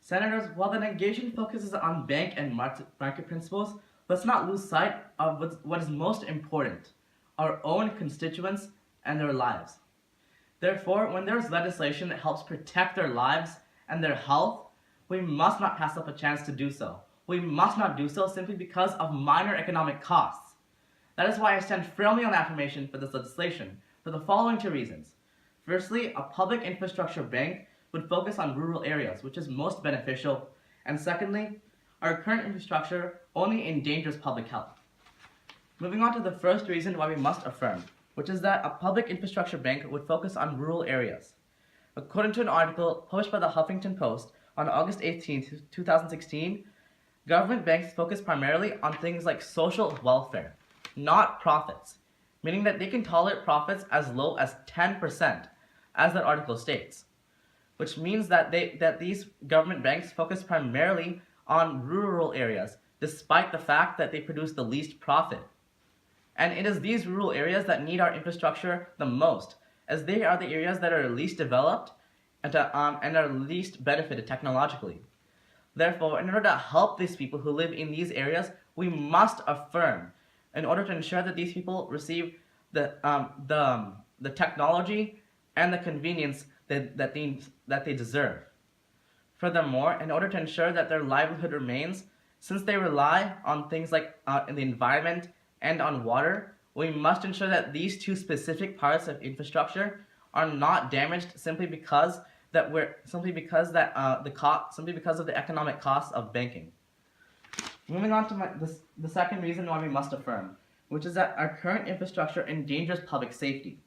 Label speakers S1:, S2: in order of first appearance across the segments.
S1: Senators, while the negation focuses on bank and market principles, let's not lose sight of what is most important, our own constituents and their lives. Therefore, when there is legislation that helps protect their lives and their health, we must not pass up a chance to do so. We must not do so simply because of minor economic costs. That is why I stand firmly on the affirmation for this legislation, for the following two reasons. Firstly, a public infrastructure bank would focus on rural areas, which is most beneficial. And secondly, our current infrastructure only endangers public health. Moving on to the first reason why we must affirm, which is that a public infrastructure bank would focus on rural areas. According to an article published by the Huffington Post on August 18, 2016, government banks focus primarily on things like social welfare, not profits, meaning that they can tolerate profits as low as 10%, as that article states, which means that these government banks focus primarily on rural areas, despite the fact that they produce the least profit. And it is these rural areas that need our infrastructure the most, as they are the areas that are least developed and are least benefited technologically. Therefore, in order to help these people who live in these areas, we must affirm, in order to ensure that these people receive the technology and the convenience that they deserve. Furthermore, in order to ensure that their livelihood remains, since they rely on things like in the environment and on water, we must ensure that these two specific parts of infrastructure are not damaged simply because of the economic costs of banking. Moving on to the second reason why we must affirm, which is that our current infrastructure endangers public safety.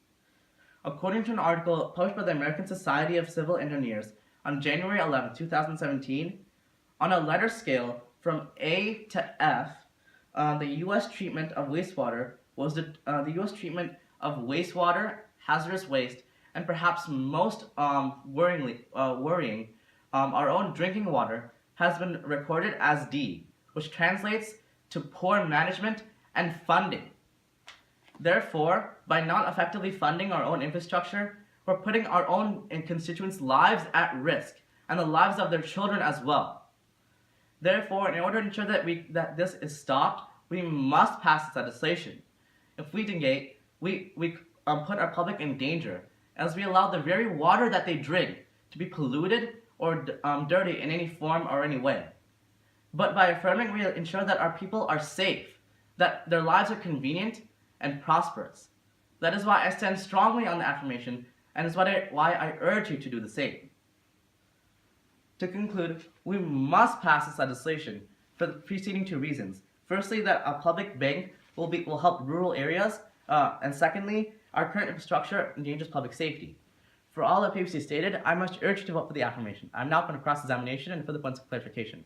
S1: According to an article published by the American Society of Civil Engineers on January 11, 2017, on a letter scale from A to F, the U.S. treatment of wastewater was the U.S. treatment of wastewater, hazardous waste, and perhaps most worrying, our own drinking water has been recorded as D, which translates to poor management and funding. Therefore, by not effectively funding our own infrastructure, we're putting our own constituents' lives at risk, and the lives of their children as well. Therefore, in order to ensure that this is stopped, we must pass this legislation. If we negate, we put our public in danger, as we allow the very water that they drink to be polluted or dirty in any form or any way. But by affirming, we ensure that our people are safe, that their lives are convenient and prosperous. That is why I stand strongly on the affirmation, and is why I urge you to do the same. To conclude, we must pass this legislation for the preceding two reasons. Firstly, that a public bank will help rural areas, and secondly, our current infrastructure endangers public safety. For all that previously stated, I must urge you to vote for the affirmation. I'm now going to cross-examination and further points of clarification.